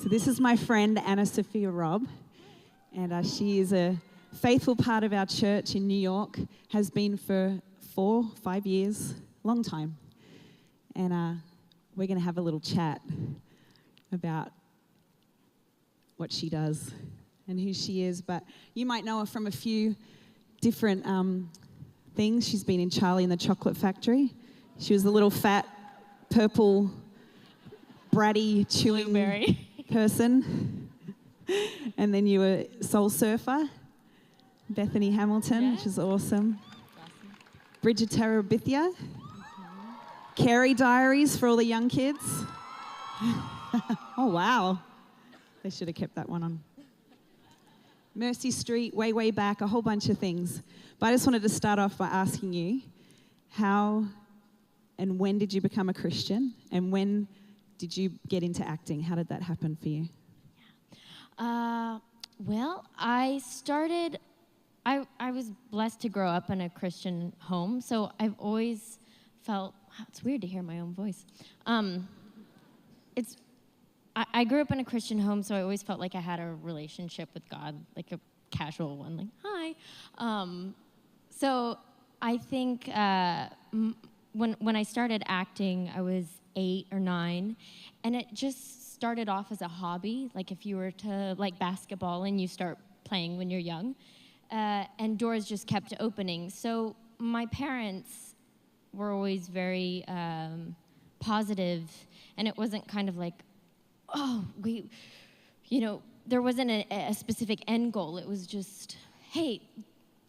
So this is my friend AnnaSophia Robb, and she is a faithful part of our church in New York, has been for 4-5 years, long time. And we're going to have a little chat about what she does and who she is. But you might know her from a few different things. She's been in Charlie and the Chocolate Factory. She was the little fat, purple, bratty, chewing blueberry person. And then you were Soul Surfer, Bethany Hamilton, which is awesome. Bridget Terabithia. Carrie Diaries for all the young kids. Oh, wow. They should have kept that one on. Mercy Street, way back, a whole bunch of things. But I just wanted to start off by asking you, how and when did you become a Christian? And when did you get into acting? How did that happen for you? Well, I was blessed to grow up in a Christian home, so I've always felt, wow, it's weird to hear my own voice. I grew up in a Christian home, so I always felt like I had a relationship with God, like a casual one, like, hi. So I think when I started acting, I was 8 or 9, and it just started off as a hobby, like if you were to like basketball and you start playing when you're young, and doors just kept opening. So my parents were always very positive, and it wasn't kind of like, oh, there wasn't a specific end goal. It was just, hey,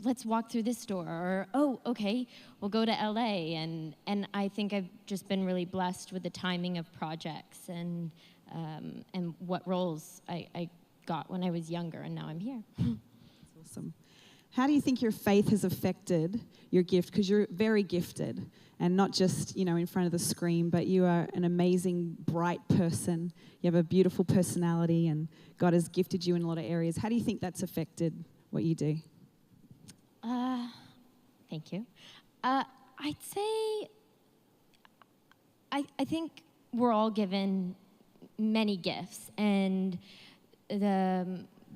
let's walk through this door, or, oh, okay, we'll go to LA. And I think I've just been really blessed with the timing of projects and what roles I got when I was younger, and now I'm here. That's awesome. How do you think your faith has affected your gift? Because you're very gifted, and not just, in front of the screen, but you are an amazing, bright person. You have a beautiful personality, and God has gifted you in a lot of areas. How do you think that's affected what you do? Thank you. I'd say I think we're all given many gifts, and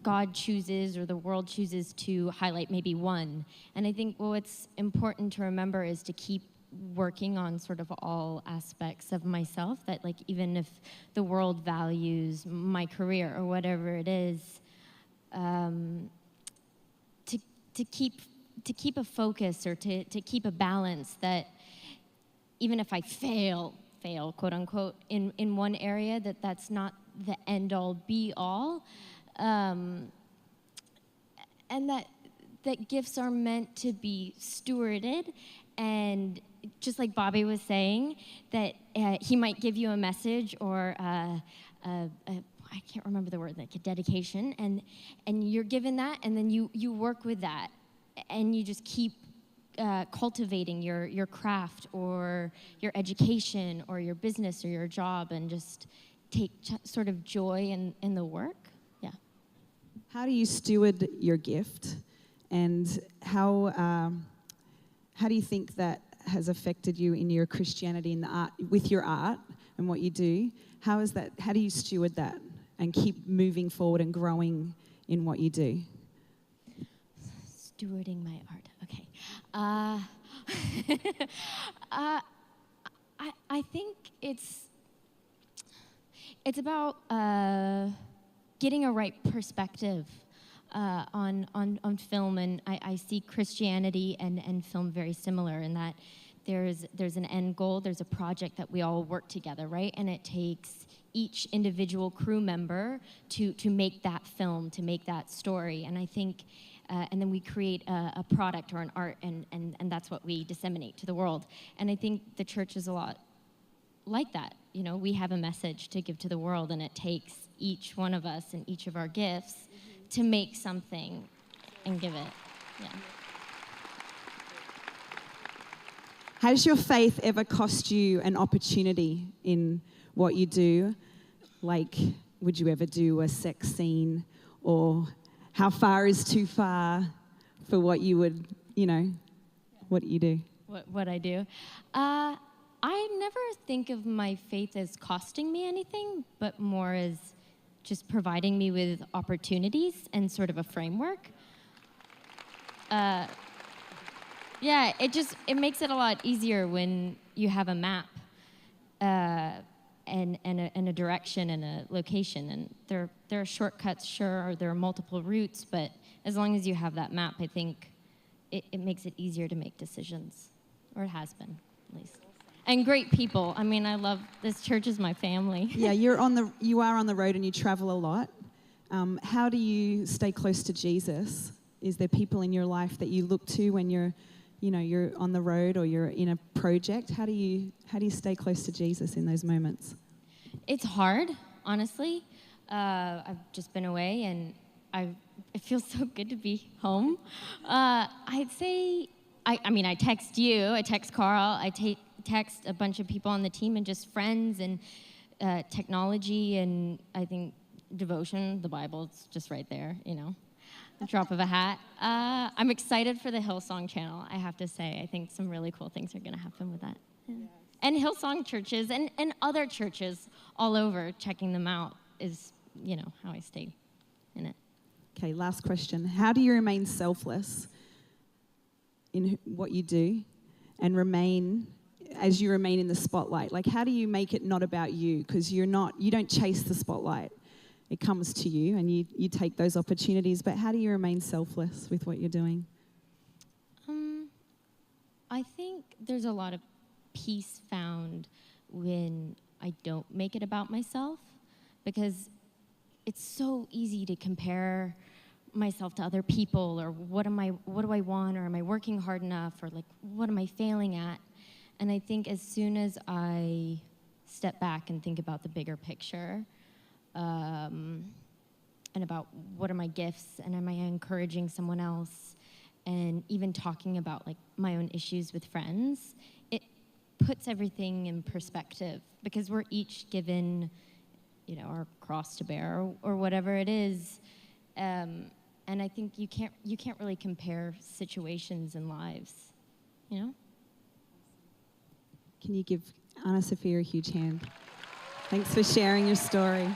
God chooses, or the world chooses, to highlight maybe one. And I think what's important to remember is to keep working on sort of all aspects of myself, that like even if the world values my career or whatever it is, to keep a focus, or to keep a balance, that even if I fail, quote unquote, in one area, that's not the end all be all. And that gifts are meant to be stewarded, and just like Bobby was saying, that he might give you a message or I can't remember the word, like a dedication, and you're given that, and then you work with that, and you just keep cultivating your craft or your education or your business or your job, and just take sort of joy in the work. Yeah. How do you steward your gift, and how do you think that has affected you in your Christianity, in the art, with your art and what you do? How do you steward that and keep moving forward and growing in what you do? Stewarding my art. Okay. I think it's about getting a right perspective on film, and I see Christianity and film very similar in that there's an end goal, there's a project that we all work together, right? And it takes each individual crew member to make that film, to make that story. And I think, and then we create a product or an art, and that's what we disseminate to the world. And I think the church is a lot like that. We have a message to give to the world, and it takes each one of us and each of our gifts to make something and give it. Yeah. Has your faith ever cost you an opportunity in what you do? Like, would you ever do a sex scene? Or how far is too far for what you would, what you do? What I do? I never think of my faith as costing me anything, but more as just providing me with opportunities and sort of a framework. Yeah, it makes it a lot easier when you have a map and a direction and a location. And there are shortcuts, sure, or there are multiple routes, but as long as you have that map, I think it makes it easier to make decisions, or it has been, at least. And great people. I mean, I love this church is my family. Yeah, you are on the road and you travel a lot. How do you stay close to Jesus? Is there people in your life that you look to when you're on the road or you're in a project? How do you stay close to Jesus in those moments? It's hard, honestly. I've just been away, and it feels so good to be home. I'd say, I text you, I text Carl, I text a bunch of people on the team and just friends and technology, and I think devotion, the Bible, it's just right there, the drop of a hat. I'm excited for the Hillsong channel, I have to say. I think some really cool things are going to happen with that. Yeah. Yes. And Hillsong churches and other churches all over, checking them out is, how I stay in it. Okay, last question. How do you remain selfless in what you do and remain in the spotlight? Like, how do you make it not about you? Because you don't chase the spotlight. It comes to you and you take those opportunities. But how do you remain selfless with what you're doing? I think there's a lot of peace found when I don't make it about myself, because it's so easy to compare myself to other people, or what do I want, or am I working hard enough, or like what am I failing at? And I think as soon as I step back and think about the bigger picture, and about what are my gifts, and am I encouraging someone else, and even talking about like my own issues with friends, it puts everything in perspective, because we're each given, our cross to bear, or whatever it is. And I think you can't really compare situations and lives, Can you give AnnaSophia a huge hand? Thanks for sharing your story.